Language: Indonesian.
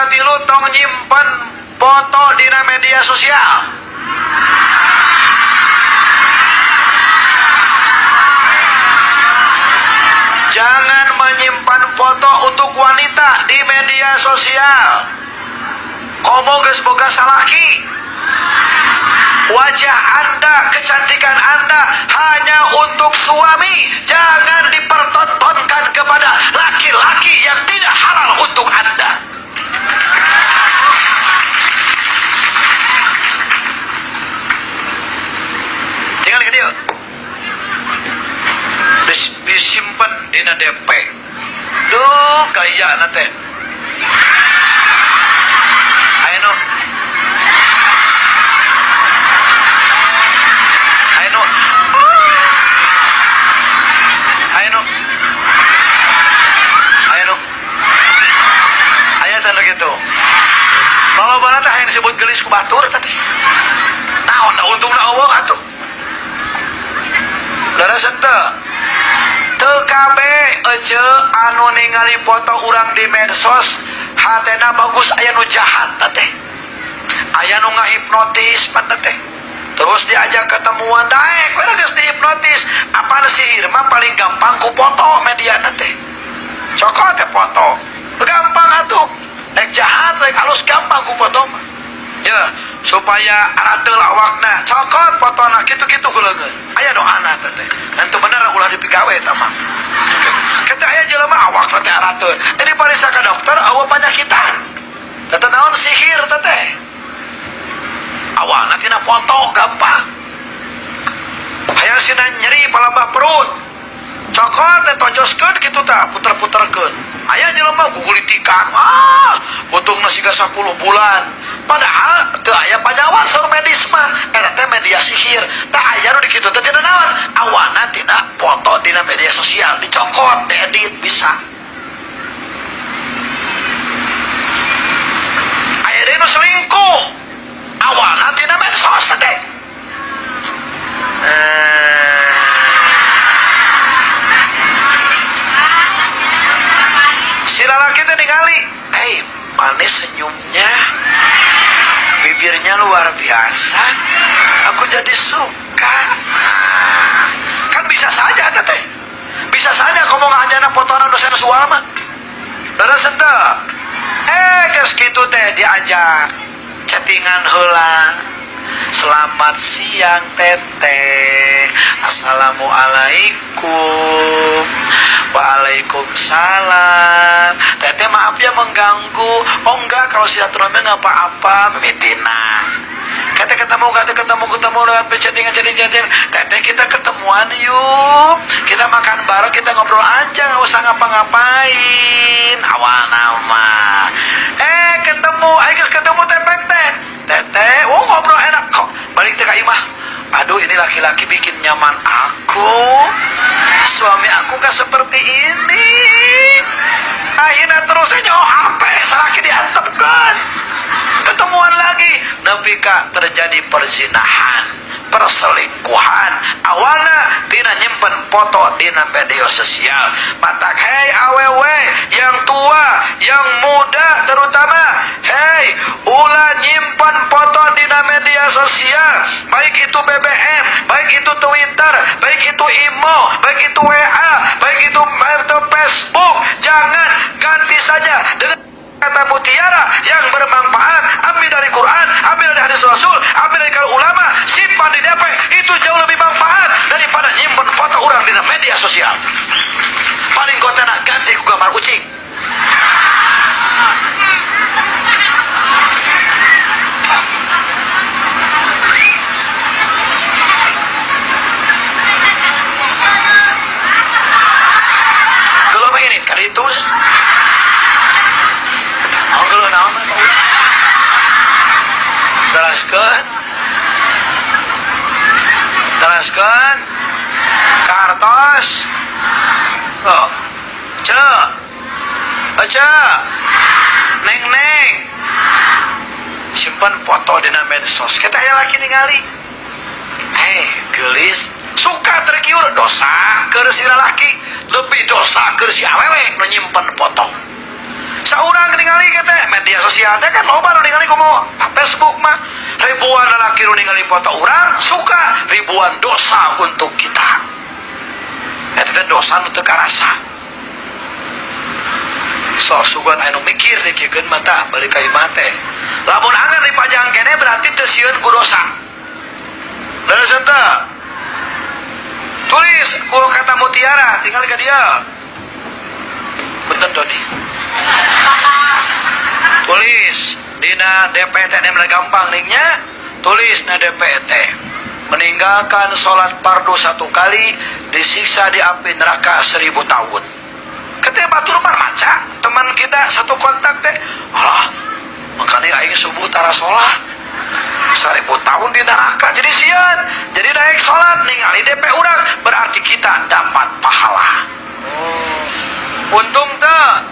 katilu tong nyimpen foto dina media sosial. Jangan menyimpan foto untuk wanita di media sosial. Komo geus boga salaki. Wajah Anda, kecantikan Anda hanya untuk suami. Jangan dipertontonkan kepada laki-laki yang tidak halal untuk Anda. Tinggal ke dia. Disimpan di DP. Duh, gaya nate. Ayo tanda gitu. Kalau mana teh yang disebut gelis ku batur tadi. Naon da untungna eueuh atuh. Leres henteu. Teu kabeh ece anu ningali foto urang di medsos hatena bagus aya nu jahat teh. Aya nu ngahipnotis pan teh. Terus diajak ketemuan daek we geus dihipnotis. Apana sihir mah paling gampang ku foto media teh. Cokot teh foto. Gampang atuh. Rek jahat rek halus gampang ku foto mah. Ya, supaya aradeul awakna. Cokot fotona kitu-kitu geuleungeun. Aya doana teh. Henteu bener ulah dipigawe eta mah. Kita aya jelema awakna teh aradeul. Jadi parisa ka dokter awa panyakitan. Eta naon sihir teh. Awalna tina foto gampang. Hayang sina nyeri palabah perut. Cokot teh tojoskeun kitu tah puter-puterkeun. Aya jelema gugulitikan. Butuhna siga 10 bulan. Padahal teu aya panyawa saur medis mah. Eta teh media sihir. Tah aya nu dikitu teh tina naon? Awalna tina foto dina media sosial dicokot, diedit bisa. Aya deui nu selingkuh. Awalna tina medsos teh. Si lalaki teh ningali, manis senyumnya, bibirnya luar biasa, aku jadi suka. Kan bisa saja teh, bisa saja kamu ngajana fotoran dosen sual mah. Leres henteu. Geus kitu teh diajak chattingan heula. Selamat siang teteh. Assalamualaikum. Waalaikumsalam. Teteh maaf ya mengganggu. Oh enggak, kalau silaturahmi enggak apa-apa. Mimitina. Kata ketemu lewat chattingan. Teteh kita ketemuan yuk. Kita makan bareng, kita ngobrol aja, nggak usah ngapa-ngapain. Awal nama. Ketemu tepek teh. Teteh, ngobrol enak kok. Balik teh ka imah. Aduh, ini laki-laki bikin nyaman aku. Suami aku gak seperti ini. Akhirnya terus aja HP salaki diantepkan. Ketemuan lagi. Nepika terjadi perzinahan, perselingkuhan. Awalnya tina nyimpen foto dina media sosial. Matak hei awewe yang tua, yang muda terutama, hei ulah nyimpen foto dina media sosial. Baik itu BBM, baik itu Twitter, baik itu Imo, baik itu WA, baik itu Facebook. Jangan, ganti saja dengan kata mutiara yang bermanfaat. Ambil dari Quran, ambil dari hadis Rasul, ambil dari kalangan ulama, simpan di DP. Itu jauh lebih manfaat daripada nyimpen foto orang di media sosial. Paling kotana ganti ku gambar kucing. Kalau begini kali itu teraskeun kartos so neng simpan foto dina medsos. Kita aya laki ningali geulis suka tergiur dosa keur si lalaki, lebih dosa keur si awewe nu nyimpen foto. Saurang ningali kita media sosial teh kan loba nu ningali kumaha Facebook mah ribuan lalaki nu ningali foto urang suka ribuan dosa untuk kita eta dosa nu teu karasa sok sugan anu mikir dikikeun mata balik ka imah teh lamun anggar dipajang kene berarti teu sieun ku dosa leus teu tulis ku kata mutiara tinggal ke dia punten Dodi tulis dina DPT ini gampang ningnya tulis na DPT meninggalkan sholat fardu 1 kali disiksa di api neraka 1000 tahun ketika batur pan maca teman kita satu kontak teh alah makanya aing subuh tara sholat 1000 tahun di neraka jadi sieun jadi naik sholat ningali DP urang berarti kita dapat pahala untung teh